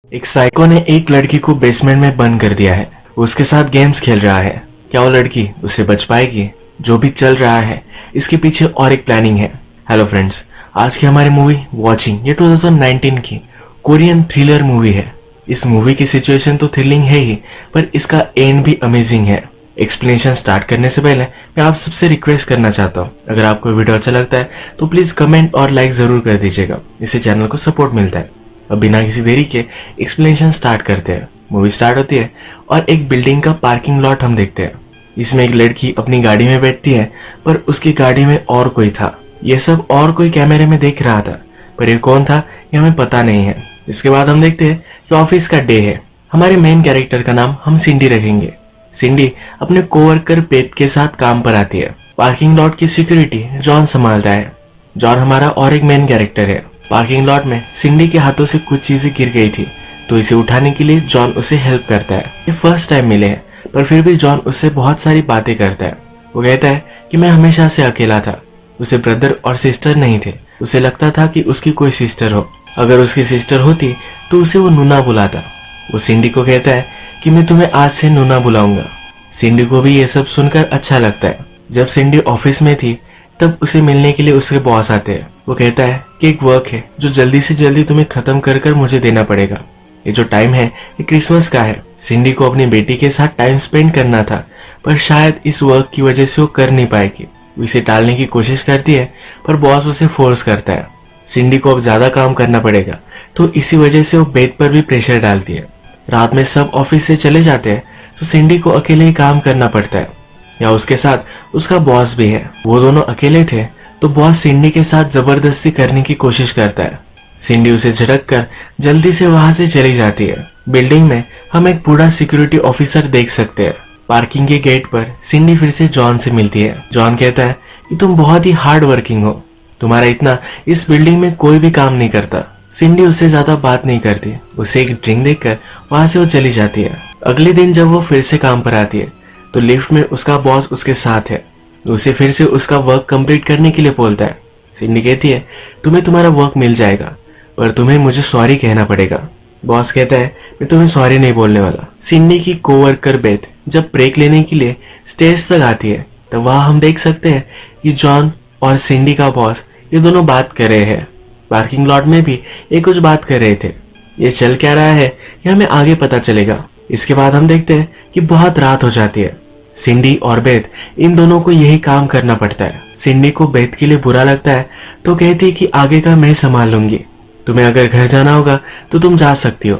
एक साइको ने एक लड़की को बेसमेंट में बंद कर दिया है। वो उसके साथ गेम्स खेल रहा है। क्या वो लड़की उससे बच पाएगी? जो भी चल रहा है इसके पीछे और एक प्लानिंग है। हेलो फ्रेंड्स, आज की हमारी मूवी वॉचिंग ये 2019 की कोरियन थ्रिलर मूवी है। इस मूवी की सिचुएशन तो थ्रिलिंग है ही, पर इसका एंड भी अमेजिंग है। एक्सप्लेनेशन स्टार्ट करने से पहले मैं आप सबसे रिक्वेस्ट करना चाहता हूँ, अगर आपको वीडियो अच्छा लगता है तो प्लीज कमेंट और लाइक जरूर कर दीजिएगा। इससे चैनल को सपोर्ट मिलता है। अब बिना किसी देरी के एक्सप्लेनेशन स्टार्ट करते हैं। मूवी स्टार्ट होती है और एक बिल्डिंग का पार्किंग लॉट हम देखते हैं। इसमें एक लड़की अपनी गाड़ी में बैठती है, पर उसकी गाड़ी में और कोई था। ये सब और कोई कैमरे में देख रहा था, पर ये कौन था ये हमें पता नहीं है। इसके बाद हम देखते हैं कि ऑफिस का डे है। हमारे मेन कैरेक्टर का नाम हम सिंडी रखेंगे। सिंडी अपने कोवर्कर पेट के साथ काम पर आती है। पार्किंग लॉट की सिक्योरिटी जॉन संभालता है। जॉन हमारा और एक मेन कैरेक्टर है। पार्किंग लॉट में सिंडी के हाथों से कुछ चीजें गिर गई थी, तो इसे उठाने के लिए जॉन उसे हेल्प करता है। ये फर्स्ट टाइम मिले हैं, पर फिर भी जॉन उससे बहुत सारी बातें करता है। वो कहता है कि मैं हमेशा से अकेला था। उसे ब्रदर और सिस्टर नहीं थे। उसे लगता था कि उसकी कोई सिस्टर हो। अगर उसकी सिस्टर होती तो उसे वो नूना बुलाता। वो सिंडी को कहता है कि मैं तुम्हें आज से नूना बुलाऊंगा। सिंडी को भी ये सब सुनकर अच्छा लगता है। जब सिंडी ऑफिस में थी तब उसे मिलने के लिए उसके बॉस आते हैं। वो कहता है कि एक वर्क है जो जल्दी से जल्दी तुम्हें खत्म कर कर मुझे देना पड़ेगा। ये जो टाइम है ये क्रिसमस का है। सिंडी को अपनी बेटी के साथ टाइम स्पेंड करना था, पर शायद इस वर्क की वजह से वो कर नहीं पाएगी। वो इसे टालने की कोशिश करती है, पर बॉस उसे फोर्स करता है। सिंडी को अब ज्यादा काम करना पड़ेगा, तो इसी वजह से वो बेट पर भी प्रेशर डालती है। रात में सब ऑफिस से चले जाते हैं, तो सिंडी को अकेले ही काम करना पड़ता है। या उसके साथ उसका बॉस भी है। वो दोनों अकेले थे, तो बॉस सिंडी के साथ जबरदस्ती करने की कोशिश करता है। सिंडी उसे झटक कर जल्दी से वहां से चली जाती है। बिल्डिंग में हम एक बूढ़ा सिक्योरिटी ऑफिसर देख सकते हैं। पार्किंग के गेट पर सिंडी फिर से जॉन से मिलती है। जॉन कहता है कि तुम बहुत ही हार्ड वर्किंग हो। तुम्हारा इतना इस बिल्डिंग में कोई भी काम नहीं करता। सिंडी उससे ज्यादा बात नहीं करती। उसे एक ड्रिंक देकर वहां से वो चली जाती है। अगले दिन जब वो फिर से काम पर आती है, तो लिफ्ट में उसका बॉस उसके साथ है। उसे फिर से उसका वर्क कंप्लीट करने के लिए बोलता है। सिंडी कहती है तुम्हें तुम्हारा वर्क मिल जाएगा, पर तुम्हें मुझे सॉरी कहना पड़ेगा। बॉस कहता है मैं तुम्हें सॉरी नहीं बोलने वाला। सिंडी की कोवर्कर बेथ जब ब्रेक लेने के लिए स्टेज तक आती है, तब वहां हम देख सकते हैं कि जॉन और सिंडी का बॉस ये दोनों बात कर रहे हैं। पार्किंग लॉट में भी ये कुछ बात कर रहे थे। ये चल क्या रहा है ये हमें आगे पता चलेगा। इसके बाद हम देखते हैं कि बहुत रात हो जाती है। सिंडी और बेथ इन दोनों को यही काम करना पड़ता है। सिंडी को बेथ के लिए बुरा लगता है, तो कहती है कि आगे का मैं संभाल लूंगी। तुम्हें अगर घर जाना होगा तो तुम जा सकती हो।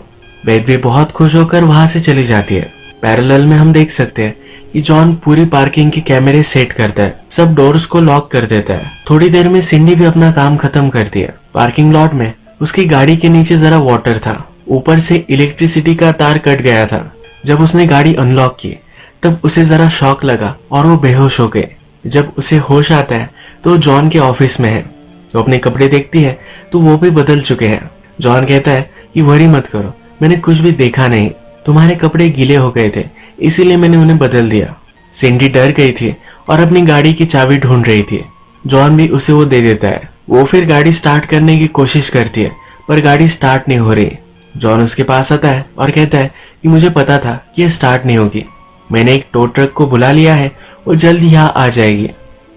बेथ भी बहुत खुश होकर वहां से चली जाती है। पैरेलल में हम देख सकते हैं कि जॉन पूरी पार्किंग के कैमरे सेट करता है, सब डोर्स को लॉक कर देता है। थोड़ी देर में सिंडी भी अपना काम खत्म करती है। पार्किंग लॉट में उसकी गाड़ी के नीचे जरा वाटर था। ऊपर से इलेक्ट्रिसिटी का तार कट गया था। जब उसने गाड़ी अनलॉक की तब उसे जरा शॉक लगा और वो बेहोश हो गए। जब उसे होश आता है तो जॉन के ऑफिस में है। वो अपने कपड़े देखती है तो वो भी बदल चुके हैं। जॉन कहता है कि वरी मत करो, मैंने कुछ भी देखा नहीं। तुम्हारे कपड़े गीले हो गए थे, इसीलिए मैंने उन्हें बदल दिया। सिंडी डर गई थी और अपनी गाड़ी की चाबी ढूंढ रही थी। जॉन भी उसे वो दे देता है। वो फिर गाड़ी स्टार्ट करने की कोशिश करती है, पर गाड़ी स्टार्ट नहीं हो रही। जॉन उसके पास आता है और कहता है कि मुझे पता था कि ये स्टार्ट नहीं होगी। मैंने एक टो ट्रक को बुला लिया है, वो जल्द यहाँ आ जाएगी।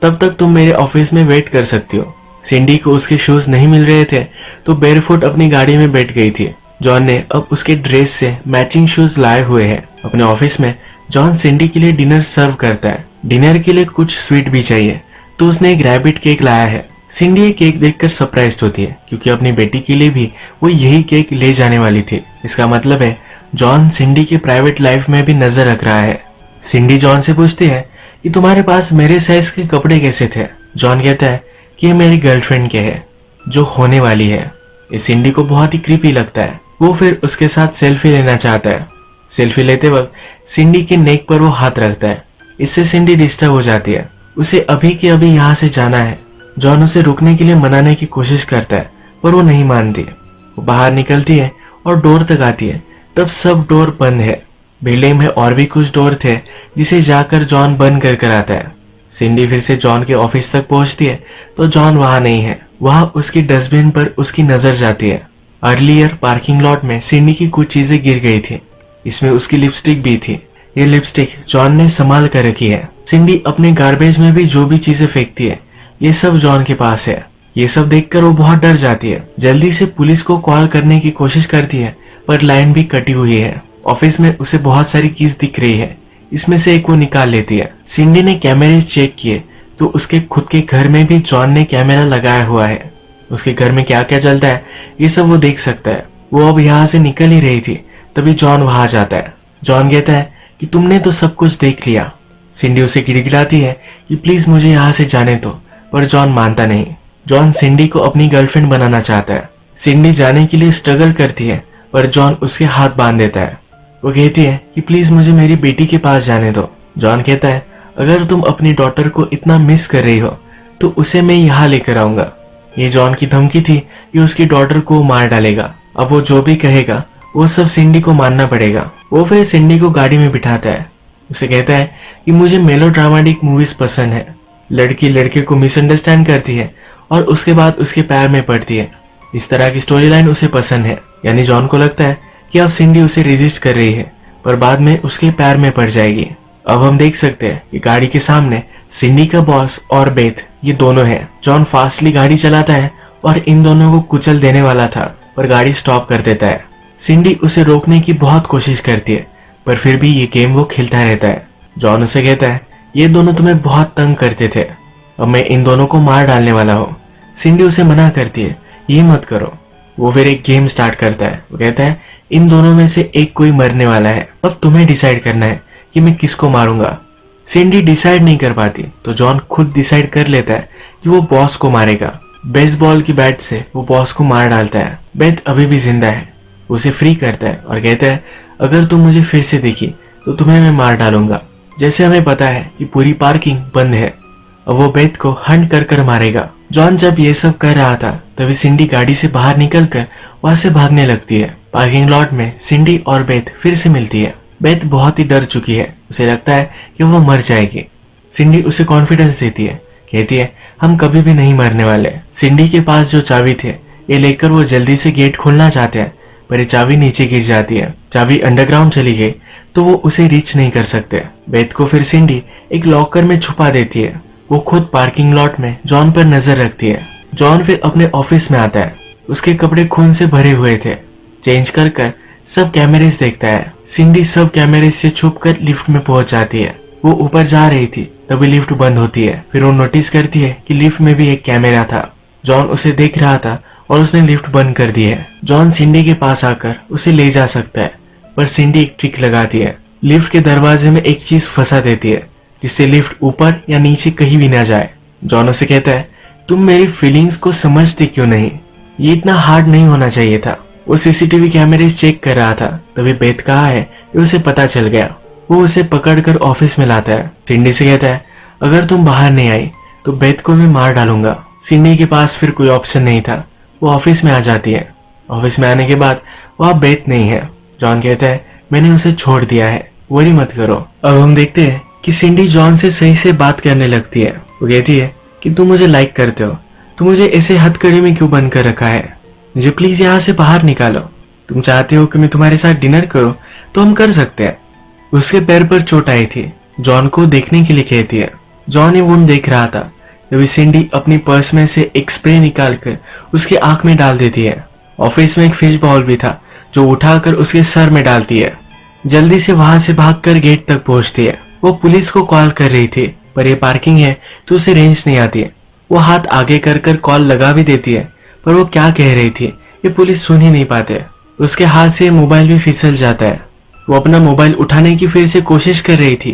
तब तक तुम मेरे ऑफिस में वेट कर सकती हो। सिंडी को उसके शूज नहीं मिल रहे थे, तो बेरफुट अपनी गाड़ी में बैठ गई थी। जॉन ने अब उसके ड्रेस से मैचिंग शूज लाए हुए हैं। अपने ऑफिस में जॉन सिंडी के लिए डिनर सर्व करता है। डिनर के लिए कुछ स्वीट भी चाहिए, तो उसने एक रैबिट केक लाया है। सिंडी ये केक देखकर सरप्राइज होती है, क्योंकि अपनी बेटी के लिए भी वो यही केक ले जाने वाली थी। इसका मतलब है जॉन सिंडी के प्राइवेट लाइफ में भी नजर रख रहा है। सिंडी जॉन से पूछती है कि तुम्हारे पास मेरे साइज के कपड़े कैसे थे। जॉन कहता है कि ये मेरी गर्लफ्रेंड के है, जो होने वाली है। ये सिंडी को बहुत ही क्रीपी लगता है। वो फिर उसके साथ सेल्फी लेना चाहता है। सेल्फी लेते वक्त सिंडी के नेक पर वो हाथ रखता है। इससे सिंडी डिस्टर्ब हो जाती है। उसे अभी के अभी यहाँ से जाना है। जॉन उसे रुकने के लिए मनाने की कोशिश करता है, पर वो नहीं मानती। वो बाहर निकलती है और डोर तक आती है, तब सब डोर बंद है। बिल्डिंग में और भी कुछ डोर थे, जिसे जाकर जॉन बंद कर कर आता है। सिंडी फिर से जॉन के ऑफिस तक पहुंचती है, तो जॉन वहां नहीं है। वहां उसकी डस्टबिन पर उसकी नजर जाती है। अर्लियर पार्किंग लॉट में सिंडी की कुछ चीजें गिर गई थी। इसमें उसकी लिपस्टिक भी थी। ये लिपस्टिक जॉन ने संभाल कर रखी है। सिंडी अपने गार्बेज में भी जो भी चीजें फेंकती है ये सब जॉन के पास है। ये सब देखकर वो बहुत डर जाती है। जल्दी से पुलिस को कॉल करने की कोशिश करती है पर लाइन भी कटी हुई है। ऑफिस में उसे बहुत सारी कीज दिख रही है। इसमें से एक वो निकाल लेती है। सिंडी ने कैमरे चेक किए तो उसके खुद के घर में भी जॉन ने कैमरा लगाया हुआ है। उसके घर में क्या क्या चलता है ये सब वो देख सकता है। वो अब यहाँ से निकल ही रही थी तभी जॉन वहां जाता है। जॉन कहता है कि तुमने तो सब कुछ देख लिया। सिंडी उसे गिड़गिड़ाती है कि प्लीज मुझे यहाँ से जाने दो, पर जॉन मानता नहीं। जॉन सिंडी को अपनी गर्लफ्रेंड बनाना चाहता है। सिंडी जाने के लिए स्ट्रगल करती है पर जॉन उसके हाथ बांध देता है। वो कहती है कि प्लीज मुझे मेरी बेटी के पास जाने दो। जॉन कहता है अगर तुम अपनी डॉटर को इतना मिस कर रही हो तो उसे मैं यहाँ लेकर आऊंगा। ये जॉन की धमकी थी कि उसकी डॉटर को मार डालेगा। अब वो जो भी कहेगा वो सब सिंडी को मानना पड़ेगा। वो फिर सिंडी को गाड़ी में बिठाता है। उसे कहता है कि मुझे मेलोड्रामेटिक मूवीज पसंद है। लड़की लड़के को मिसअंडरस्टैंड करती है और उसके बाद उसके पैर में पड़ती है। इस तरह की स्टोरी लाइन उसे पसंद है। यानी जॉन को लगता है कि अब सिंडी उसे रेजिस्ट कर रही है पर बाद में उसके पैर में पड़ जाएगी। अब हम देख सकते हैं कि गाड़ी के सामने सिंडी का बॉस और बेथ ये दोनों हैं। जॉन फास्टली गाड़ी चलाता है और इन दोनों को कुचल देने वाला था पर गाड़ी स्टॉप कर देता है। सिंडी उसे रोकने की बहुत कोशिश करती है पर फिर भी ये गेम वो खेलता रहता है। जॉन उसे कहता है ये दोनों तुम्हें बहुत तंग करते थे, अब मैं इन दोनों को मार डालने वाला हूँ। सिंडी उसे मना करती है ये मत करो। वो फिर एक गेम स्टार्ट करता है। वो कहता है इन दोनों में से एक कोई मरने वाला है, अब तुम्हें डिसाइड करना है कि मैं किसको मारूंगा। सिंडी डिसाइड नहीं कर पाती तो जॉन खुद डिसाइड कर लेता है कि वो बॉस को मारेगा। बेसबॉल की बैट से वो बॉस को मार डालता है। बेथ अभी भी जिंदा है। उसे फ्री करता है और कहता है अगर तुम मुझे फिर से देखी तो तुम्हें मैं मार डालूंगा। जैसे हमें पता है कि पूरी पार्किंग बंद है, अब वो बेथ को हंट कर कर मारेगा। जॉन जब ये सब कर रहा था तभी सिंडी गाड़ी से बाहर निकलकर वहां से भागने लगती है। पार्किंग लॉट में सिंडी और बेथ फिर से मिलती है। बेथ बहुत ही डर चुकी है। उसे लगता है कि वो मर जाएगी। सिंडी उसे कॉन्फिडेंस देती है, कहती है हम कभी भी नहीं मरने वाले। सिंडी के पास जो चाबी थे ये लेकर वो जल्दी से गेट खोलना चाहते हैं पर ये चाबी नीचे गिर जाती है। चाबी अंडरग्राउंड चली गई तो वो उसे रीच नहीं कर सकते। बेथ को फिर सिंडी एक लॉकर में छुपा देती है। वो खुद पार्किंग लॉट में जॉन पर नजर रखती है। जॉन फिर अपने ऑफिस में आता है। उसके कपड़े खून से भरे हुए थे। चेंज कर कर सब कैमरेज देखता है। सिंडी सब कैमरेज से छुपकर लिफ्ट में पहुंच जाती है। वो ऊपर जा रही थी तभी लिफ्ट बंद होती है। फिर वो नोटिस करती है कि लिफ्ट में भी एक कैमरा था। जॉन उसे देख रहा था और उसने लिफ्ट बंद कर दी है। जॉन सिंडी के पास आकर उसे ले जा सकता है पर सिंडी एक ट्रिक लगाती है। लिफ्ट के दरवाजे में एक चीज फंसा देती है जिससे लिफ्ट ऊपर या नीचे कहीं भी ना जाए। जॉन उसे कहता है तुम मेरी फीलिंग्स को समझते क्यों नहीं, ये इतना हार्ड नहीं होना चाहिए था। वो सीसीटीवी कैमरे चेक कर रहा था तभी बेथ कहा है कि उसे पता चल गया। वो उसे पकड़कर ऑफिस में लाता है। सिंडी से कहता है अगर तुम बाहर नहीं आई तो बेथ को मैं मार डालूंगा। सिंडी के पास फिर कोई ऑप्शन नहीं था। वो ऑफिस में आ जाती है। ऑफिस में आने के बाद वहाँ बेथ नहीं है। जॉन कहता है मैंने उसे छोड़ दिया है, वरी मत करो। अब हम देखते हैं कि सिंडी जॉन से सही से बात करने लगती है। वो कहती है कि तुम मुझे लाइक करते हो तो मुझे ऐसे हथकड़ी में क्यों बंद कर रखा है, मुझे प्लीज यहाँ से बाहर निकालो। तुम चाहते हो कि मैं तुम्हारे साथ डिनर करूं तो हम कर सकते हैं। उसके पैर पर चोट आई थी। जॉन को देखने के लिए कहती है। जॉन ये वुंड देख रहा था तभी सिंडी अपनी पर्स में से एक स्प्रे निकाल कर उसके आंख में डाल देती है। ऑफिस में एक फिश बाउल भी था जो उठाकर उसके सर में डालती है। जल्दी से वहां से भागकर गेट तक पहुंचती है। वो पुलिस को कॉल कर रही थी पर ये पार्किंग है तो उसे रेंज नहीं आती है। वो हाथ आगे कर कर कॉल लगा भी देती है पर वो क्या कह रही थी ये पुलिस सुन ही नहीं पाते। उसके हाथ से मोबाइल भी फिसल जाता है। वो अपना मोबाइल उठाने की फिर से कोशिश कर रही थी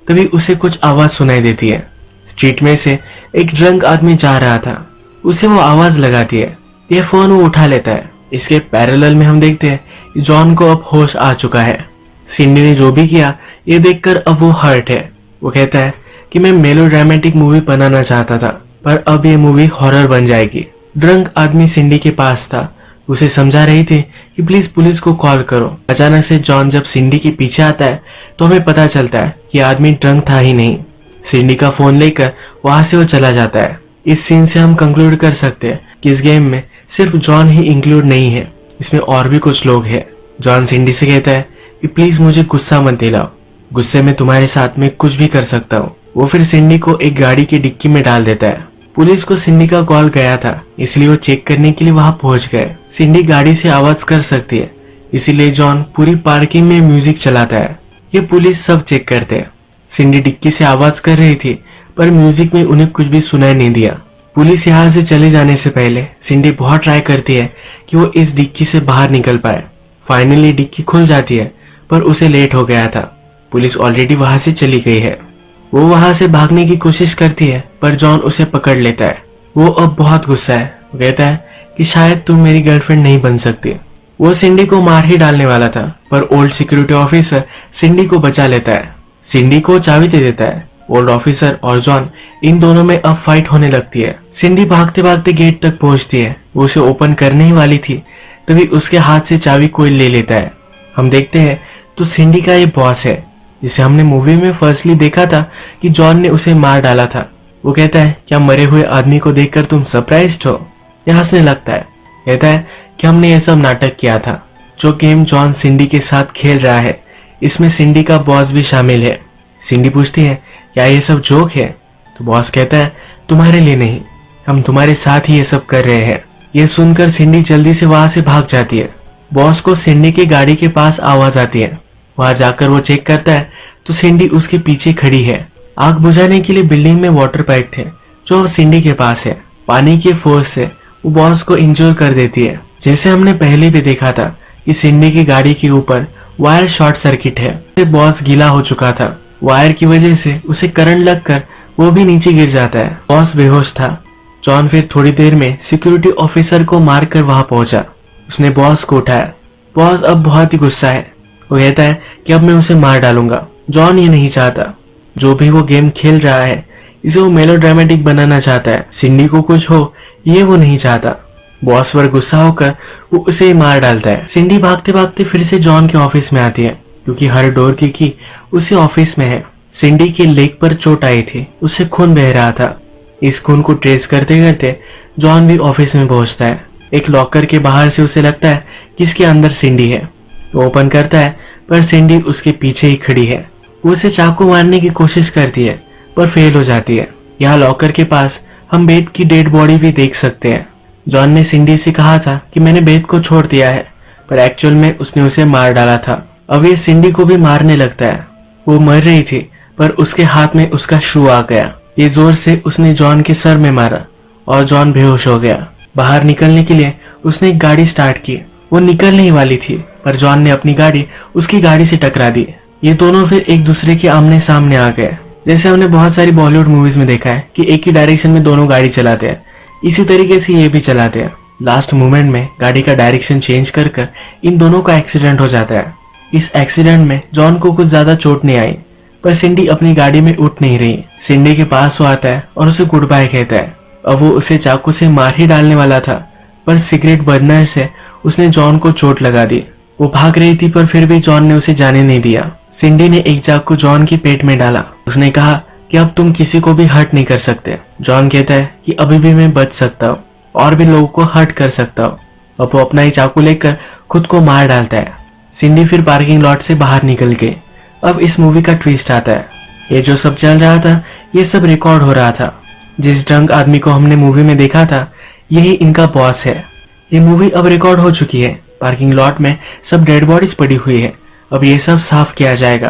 तभी उसे कुछ आवाज सुनाई देती है। स्ट्रीट में से एक ड्रंक आदमी जा रहा था। उसे वो आवाज लगाती है। ये फोन वो उठा लेता है। इसके पैरेलल में हम देखते हैं कि जॉन को अब होश आ चुका है। सिंडी ने जो भी किया ये देखकर अब वो हर्ट है। वो कहता है कि मैं मेलोड्रामेटिक मूवी बनाना चाहता था पर अब ये मूवी हॉरर बन जाएगी। ड्रंक आदमी सिंडी के पास था। उसे समझा रही थी कि प्लीज पुलिस को कॉल करो। अचानक से जॉन जब सिंडी के पीछे आता है तो हमें पता चलता है कि आदमी ड्रंक था ही नहीं। सिंडी का फोन लेकर वहां से वो चला जाता है। इस सीन से हम कंक्लूड कर सकते हैं कि इस गेम में सिर्फ जॉन ही इंक्लूड नहीं है। इसमें और भी कुछ लोग हैं। जॉन सिंडी से कहता है कि प्लीज मुझे गुस्सा मत दिलाओ, गुस्से में तुम्हारे साथ में कुछ भी कर सकता हूँ। वो फिर सिंडी को एक गाड़ी की डिक्की में डाल देता है। पुलिस को सिंडी का कॉल गया था, इसलिए वो चेक करने के लिए वहां पहुंच गए। सिंडी गाड़ी से आवाज कर सकती है, इसीलिए जॉन पूरी पार्किंग में म्यूजिक चलाता है। ये पुलिस सब चेक करते हैं। सिंडी डिक्की से आवाज कर रही थी, पर म्यूजिक में उन्हें कुछ भी सुनाई नहीं दिया। पुलिस यहाँ से चले जाने से पहले सिंडी बहुत ट्राई करती है कि वो इस डिक्की से बाहर निकल पाए। फाइनली डिक्की खुल जाती है, पर उसे लेट हो गया था। पुलिस ऑलरेडी वहां से चली गई है। वो वहां से भागने की कोशिश करती है, पर जॉन उसे पकड़ लेता है। वो अब बहुत गुस्सा है। वो कहता है कि शायद तुम मेरी गर्लफ्रेंड नहीं बन सकती। वो सिंडी को मार ही डालने वाला था, पर ओल्ड सिक्योरिटी ऑफिसर सिंडी को बचा लेता है। सिंडी को चाबी दे देता है। ओल्ड ऑफिसर और जॉन, इन दोनों में अब फाइट होने लगती है। सिंडी भागते भागते गेट तक पहुंचती है। वो उसे ओपन करने ही वाली थी, तभी उसके हाथ से चाबी कोई ले लेता है। हम देखते हैं तो सिंडी का ये बॉस है, जिसे हमने मूवी में फर्स्टली देखा था कि जॉन ने उसे मार डाला था। वो कहता है क्या मरे हुए आदमी को देखकर तुम सरप्राइज्ड हो? ये हंसने लगता है। कहता है कि हमने ये सब नाटक किया था। जो गेम जॉन सिंडी के साथ खेल रहा है, इसमें सिंडी का बॉस भी शामिल है। सिंडी पूछती है क्या ये सब जोक है? तो बॉस कहता है तुम्हारे लिए नहीं, हम तुम्हारे साथ ही ये सब कर रहे हैं। ये सुनकर सिंडी जल्दी से वहां से भाग जाती है। बॉस को सिंडी की गाड़ी के पास आवाज आती है। वहां जाकर वो चेक करता है तो सिंडी उसके पीछे खड़ी है। आग बुझाने के लिए बिल्डिंग में वाटर पाइप थे, जो अब सिंडी के पास है। पानी की फोर्स से वो बॉस को इंजोर कर देती है। जैसे हमने पहले भी देखा था कि सिंडी की गाड़ी के ऊपर वायर शॉर्ट सर्किट है। बॉस गीला हो चुका था। वायर की वजह से उसे करंट लगकर वो भी नीचे गिर जाता है। बॉस बेहोश था। जॉन फिर थोड़ी देर में सिक्योरिटी ऑफिसर को मारकर वहां पहुंचा। उसने बॉस को उठाया। बॉस अब बहुत ही गुस्सा है। वो कहता है कि अब मैं उसे मार डालूंगा। जॉन ये नहीं चाहता। जो भी वो गेम खेल रहा है, इसे वो मेलोड्रामेटिक बनाना चाहता है। सिंडी को कुछ हो ये वो नहीं चाहता। बॉस पर गुस्सा होकर वो उसे मार डालता है। सिंडी भागते भागते फिर से जॉन के ऑफिस में आती है, क्योंकि हर डोर की उसी ऑफिस में है। सिंडी के लेग पर चोट आई थी, उससे खून बह रहा था। इस खून को ट्रेस करते करते जॉन भी ऑफिस में पहुंचता है। एक लॉकर के बाहर से उसे लगता है कि इसके अंदर सिंडी है। वो ओपन करता है, पर सिंडी उसके पीछे ही खड़ी है। वो उसे चाकू मारने की कोशिश करती है, पर फेल हो जाती है। यहाँ लॉकर के पास हम बेथ की डेड बॉडी भी देख सकते हैं। जॉन ने सिंडी से कहा था कि मैंने बेथ को छोड़ दिया है, पर एक्चुअल में उसने उसे मार डाला था। अब ये सिंडी को भी मारने लगता है। वो मर रही थी, पर उसके हाथ में उसका शू आ गया। ये जोर से उसने जॉन के सर में मारा और जॉन बेहोश हो गया। बाहर निकलने के लिए उसने एक गाड़ी स्टार्ट की। वो निकलने ही वाली थी, पर जॉन ने अपनी गाड़ी उसकी गाड़ी से टकरा दी। ये दोनों फिर एक दूसरे के आमने सामने आ गए। जैसे हमने बहुत सारी बॉलीवुड मूवीज में देखा है कि एक ही डायरेक्शन में दोनों गाड़ी चलाते हैं, इसी तरीके से ये भी चलाते हैं। लास्ट मोमेंट में गाड़ी का डायरेक्शन चेंज कर इन दोनों का एक्सीडेंट हो जाता है। इस एक्सीडेंट में जॉन को कुछ ज्यादा चोट नहीं आई, पर सिंडी अपनी गाड़ी में उठ नहीं रही। सिंडी के पास वो आता है और उसे गुड बाय कहता है। अब वो उसे चाकू से मार ही डालने वाला था, पर सिगरेट बर्नर से उसने जॉन को चोट लगा दी। वो भाग रही थी, पर फिर भी जॉन ने उसे जाने नहीं दिया। सिंडी ने एक चाकू जॉन के पेट में डाला। उसने कहा कि अब तुम किसी को भी हर्ट नहीं कर सकते। जॉन कहता है कि अभी भी मैं बच सकता हूँ और भी लोगों को हर्ट कर सकता हूँ। अब वो अपना ही चाकू लेकर खुद को मार डालता है। सिंडी फिर पार्किंग लॉट से बाहर निकल गई। अब इस मूवी का ट्विस्ट आता है। ये जो सब चल रहा था, ये सब रिकॉर्ड हो रहा था। जिस ड्रंक आदमी को हमने मूवी में देखा था, यही इनका बॉस है। ये मूवी अब रिकॉर्ड हो चुकी है। पार्किंग लॉट में सब डेड बॉडीज पड़ी हुई है। अब ये सब साफ किया जाएगा,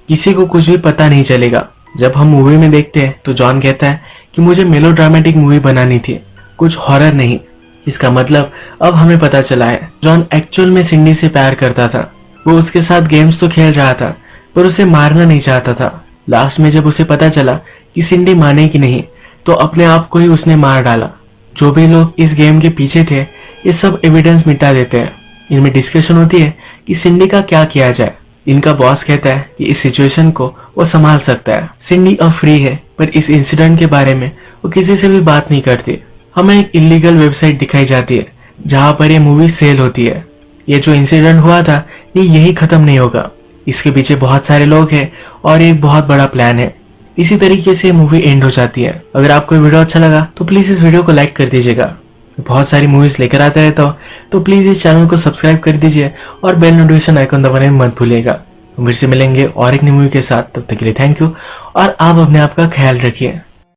किसी को कुछ भी पता नहीं चलेगा। जब हम मूवी में देखते हैं तो जॉन कहता है कि मुझे मेलोड्रामेटिक मूवी बनानी थी, कुछ हॉरर नहीं। इसका मतलब अब हमें पता चला है, जॉन एक्चुअल में सिंडी से प्यार करता था। वो उसके साथ गेम्स तो खेल रहा था, पर उसे मारना नहीं चाहता था। लास्ट में जब उसे पता चला कि सिंडी मानेगी नहीं, तो अपने आप को ही उसने मार डाला। जो भी लोग इस गेम के पीछे थे, ये सब एविडेंस मिटा देते हैं। इनमें डिस्कशन होती है कि सिंडी का क्या किया जाए। इनका बॉस कहता है कि इस सिचुएशन को वो संभाल सकता है। सिंडी अब फ्री है, पर इस इंसिडेंट के बारे में वो किसी से भी बात नहीं करती। हमें एक इलीगल वेबसाइट दिखाई जाती है जहां पर ये मूवी सेल होती है। ये जो इंसिडेंट हुआ था, ये यही खत्म नहीं होगा। इसके पीछे बहुत सारे लोग हैं और एक बहुत बड़ा प्लान है। इसी तरीके से मूवी एंड हो जाती है। अगर आपको वीडियो अच्छा लगा तो प्लीज इस वीडियो को लाइक कर दीजिएगा। बहुत सारी मूवीज लेकर आता रहता हूँ, तो प्लीज इस चैनल को सब्सक्राइब कर दीजिए और बेल नोटिफिकेशन आइकन दबाने में मत भूलिएगा। फिर से मिलेंगे और एक नई मूवी के साथ, तब तक के लिए थैंक यू और आप अपने आप का ख्याल रखिए।